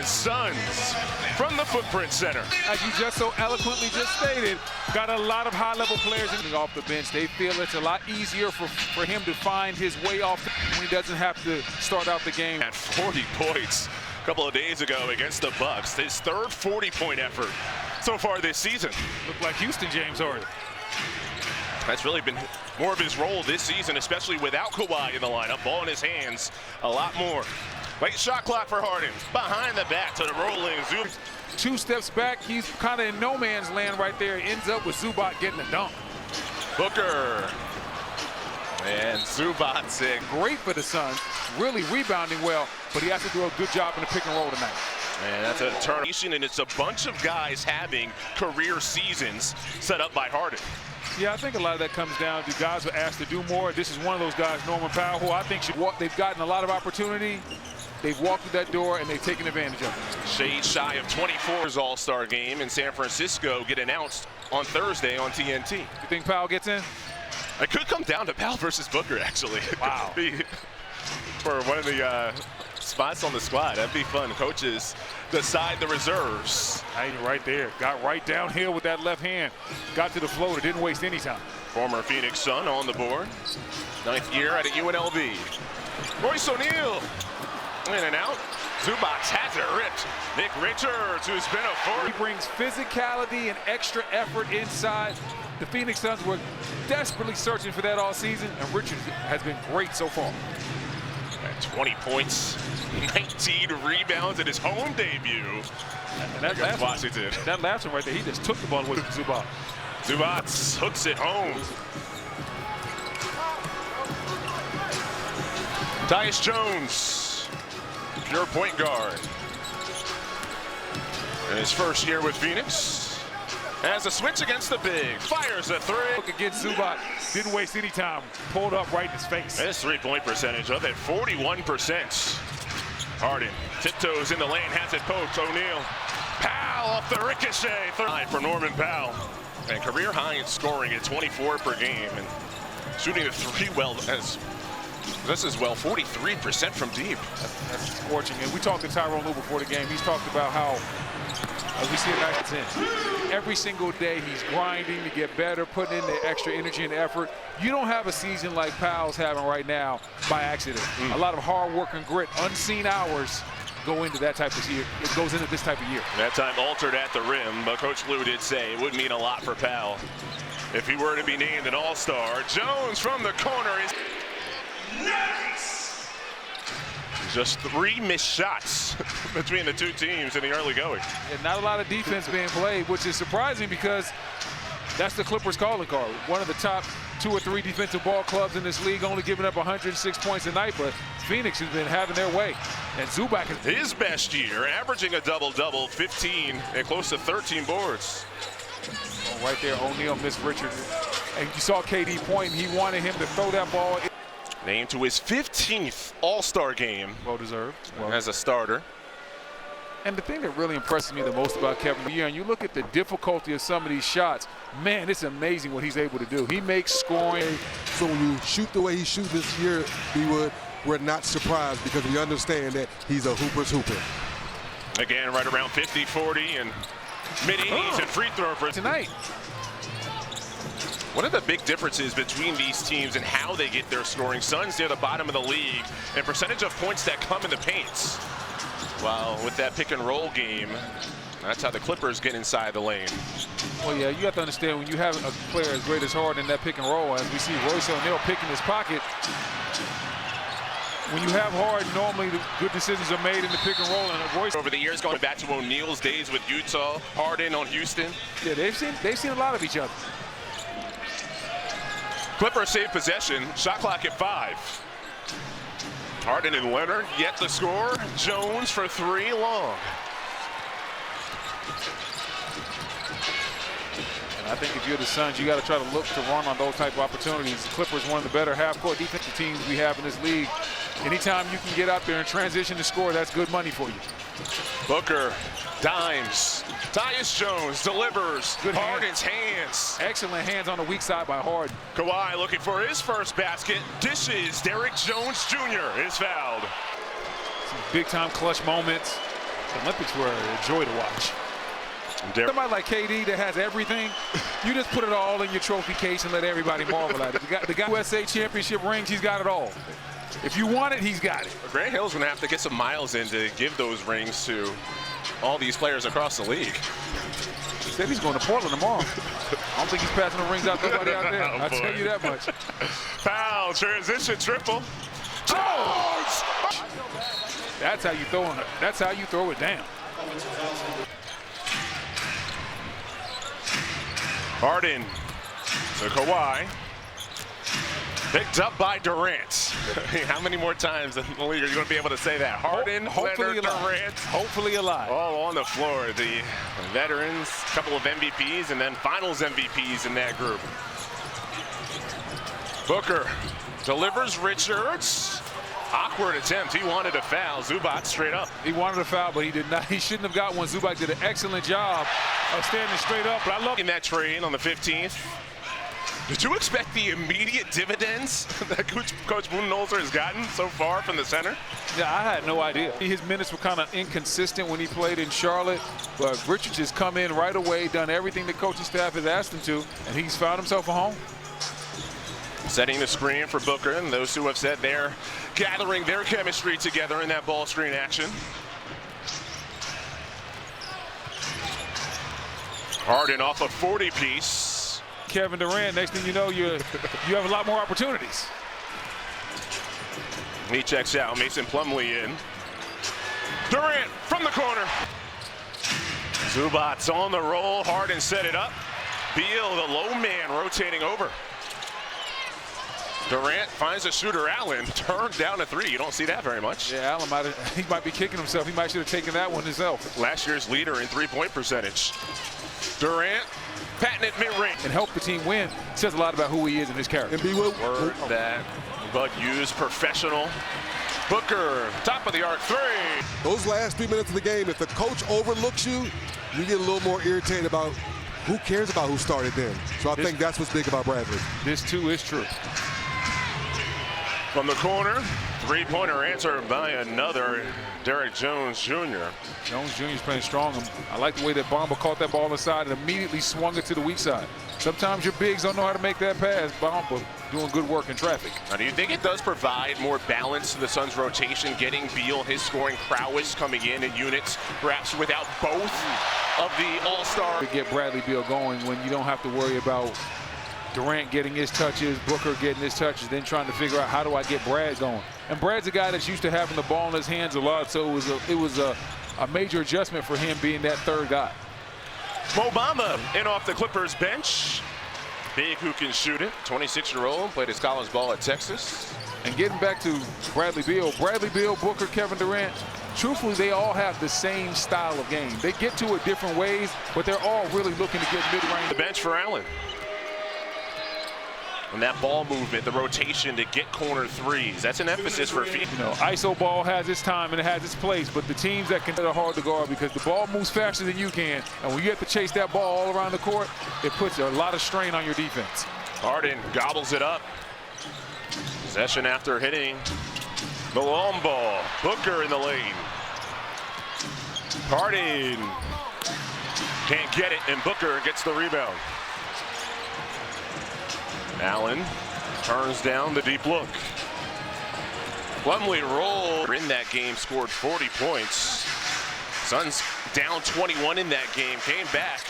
Phoenix Suns from the Footprint Center. As you just so eloquently just stated, got a lot of high-level players off the bench. They feel it's a lot easier for him to find his way off when he doesn't have to start out the game. At 40 points a couple of days ago against the Bucks, his third 40-point effort so far this season. Looked like Houston James Harden. That's really been more of his role this season, especially without Kawhi in the lineup. Ball in his hands a lot more. Late shot clock for Harden. Behind the back to the rolling Zubac. 2 steps back, he's kind of in no man's land right there. Ends up with Zubac getting a dunk. Booker. And Zubac. Great for the Suns, really rebounding well, but he has to do a good job in the pick and roll tonight. And that's a turn, and it's a bunch of guys having career seasons set up by Harden. Yeah, I think a lot of that comes down to guys who are asked to do more. This is one of those guys, Norman Powell, who I think should walk. They've gotten a lot of opportunity. They've walked through that door, and they've taken advantage of it. Shade shy of 24's All-Star game in San Francisco get announced on Thursday on TNT. You think Powell gets in? It could come down to Powell versus Booker, actually. Wow. For one of the spots on the squad. That'd be fun. Coaches decide the reserves. Right there. Got right downhill with that left hand. Got to the floater. Didn't waste any time. Former Phoenix Sun on the board. 9th year at UNLV. Royce O'Neal. In and out. Zubac has it ripped. Nick Richards, who's been a force. He brings physicality and extra effort inside. The Phoenix Suns were desperately searching for that all season, and Richards has been great so far. At 20 points, 19 rebounds in his home debut. And that last one right there, he just took the ball away from Zubac. Zubac hooks it home. Tyus Jones, pure point guard. In his first year with Phoenix. Has a switch against the big. Fires a three. Look against Zubac. Didn't waste any time. Pulled up right in his face. His 3-point percentage up at 41%. Harden tiptoes in the lane. Has it poked. O'Neal. Powell off the ricochet. Third for Norman Powell. And career high in scoring at 24 per game. And shooting the three well as just as well. 43% from deep. That's scorching. And we talked to Tyrone Lue before the game. He's talked about how, as we see it night 10, every single day he's grinding to get better, putting in the extra energy and effort. You don't have a season like Powell's having right now by accident. A lot of hard work and grit, unseen hours go into that type of year. It goes into this type of year. That time altered at the rim, but Coach Lue did say it would mean a lot for Powell if he were to be named an All-Star. Jones from the corner is just 3 missed shots between the two teams in the early going. And not a lot of defense being played, which is surprising because that's the Clippers' calling card. One of the top 2 or 3 defensive ball clubs in this league, only giving up 106 points a night, but Phoenix has been having their way. And Zubac is his best year, averaging a double-double, 15 and close to 13 boards. Oh, right there, O'Neal missed Richards. And you saw KD pointing. He wanted him to throw that ball. Named to his 15th All-Star game. Well deserved. As a starter. And the thing that really impresses me the most about Kevin Durant, and you look at the difficulty of some of these shots, man, it's amazing what he's able to do. He makes scoring. So when you shoot the way he shoots this year, B-Wood, we're not surprised because we understand that he's a hooper's hooper. Again, right around 50, 40, and mid-80s and free throw for tonight. One of the big differences between these teams and how they get their scoring, Suns near the bottom of the league and percentage of points that come in the paints. While with that pick and roll game, that's how the Clippers get inside the lane. Well, yeah, you have to understand when you have a player as great as Harden in that pick and roll, as we see Royce O'Neal picking his pocket. When you have Harden, normally the good decisions are made in the pick and roll. And Royce over the years, going back to O'Neal's days with Utah, Harden on Houston. Yeah, they've seen a lot of each other. Clippers save possession, shot clock at 5. Harden and Leonard yet the score. Jones for 3 long. And I think if you're the Suns, you got to try to look to run on those type of opportunities. The Clippers, one of the better half-court defensive teams we have in this league. Anytime you can get out there and transition to score, that's good money for you. Booker dimes. Tyus Jones delivers. Good Harden's hands. Excellent hands on the weak side by Harden. Kawhi looking for his first basket. Dishes. Derrick Jones Jr. is fouled. Some big-time clutch moments. The Olympics were a joy to watch. Somebody like KD that has everything, you just put it all in your trophy case and let everybody marvel at it. The guy USA championship rings, he's got it all. If you want it, he's got it. Grant Hill's going to have to get some miles in to give those rings to all these players across the league. He said he's going to Portland tomorrow. I don't think he's passing the rings out to nobody out there. I'll tell you that much. Foul, transition, triple. Oh! That's how you throw it. That's how you throw it down. Harden to Kawhi. Picked up by Durant. How many more times in the league are you going to be able to say that? Harden, hopefully Leonard, Durant. Hopefully alive. All on the floor. The veterans, a couple of MVPs, and then finals MVPs in that group. Booker delivers Richards. Awkward attempt. He wanted a foul. Zubac straight up. He wanted a foul, but he did not. He shouldn't have got one. Zubac did an excellent job of standing straight up. But I love in that trade on the 15th. Did you expect the immediate dividends that Coach Budenholzer has gotten so far from the center? Yeah, I had no idea. His minutes were kind of inconsistent when he played in Charlotte, but Richards has come in right away, done everything the coaching staff has asked him to, and he's found himself a home. Setting the screen for Booker, and those who have said they're gathering their chemistry together in that ball screen action. Harden off a 40-piece. Kevin Durant, next thing you know, you have a lot more opportunities. He checks out. Mason Plumlee in. Durant from the corner. Zubac's on the roll. Harden set it up. Beal, the low man, rotating over. Durant finds a shooter. Allen turned down a three. You don't see that very much. Yeah, Allen might be kicking himself. He might should have taken that one himself. Last year's leader in three-point percentage. Durant, patented mid-range. And help the team win. Says a lot about who he is and his character. And B-Will. Word that Bud used, professional. Booker, top of the arc, three. Those last 3 minutes of the game, if the coach overlooks you, you get a little more irritated about who cares about who started then. So I think that's what's big about Bradley. This, too, is true. From the corner, three-pointer answered by another Derrick Jones Jr. Jones Jr. is playing strong. I like the way that Bamba caught that ball inside and immediately swung it to the weak side. Sometimes your bigs don't know how to make that pass. Bamba doing good work in traffic. Now, do you think it does provide more balance to the Suns' rotation, getting Beal his scoring prowess coming in units, perhaps without both of the all-star? To get Bradley Beal going when you don't have to worry about Durant getting his touches, Booker getting his touches, then trying to figure out how do I get Brad going. And Brad's a guy that's used to having the ball in his hands a lot, so it was a major adjustment for him being that third guy. Mo Bamba in off the Clippers bench. Big who can shoot it. 26-year-old, played his college ball at Texas. And getting back to Bradley Beal, Booker, Kevin Durant, truthfully, they all have the same style of game. They get to it different ways, but they're all really looking to get mid-range. The bench for Allen. And that ball movement, the rotation to get corner threes, that's an emphasis for Phoenix. You know, ISO ball has its time and it has its place, but the teams that can are hard to guard because the ball moves faster than you can, and when you have to chase that ball all around the court, it puts a lot of strain on your defense. Harden gobbles it up. Possession after hitting the long ball. Booker in the lane. Harden can't get it, and Booker gets the rebound. Allen turns down the deep look. Plumlee rolled in that game, scored 40 points. Suns down 21 in that game, came back.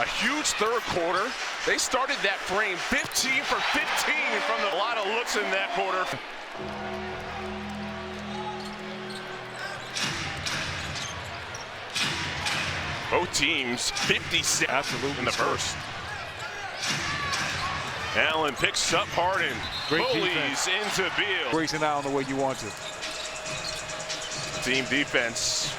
A huge third quarter. They started that frame 15 for 15 from a lot of looks in that quarter. Both teams 56 Absolutely in the first. Allen picks up Harden. Bullies into Beal. Grayson Allen the way you want to. Team defense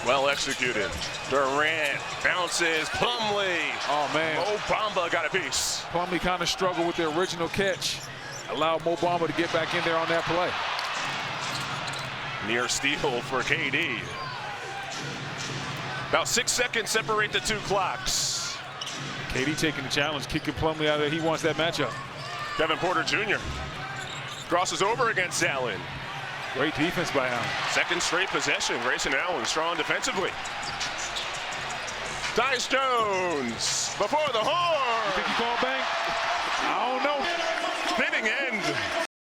well executed. Durant bounces. Plumlee. Oh, man. Mo Bamba got a piece. Plumlee kind of struggled with the original catch. Allowed Mo Bamba to get back in there on that play. Near steal for KD. About 6 seconds separate the two clocks. KD taking the challenge, kicking Plumlee out of there. He wants that matchup. Kevin Porter Jr. crosses over against Allen. Great defense by Allen. Second straight possession. Grayson Allen strong defensively. Tyus Jones before the horn. You think you call bank?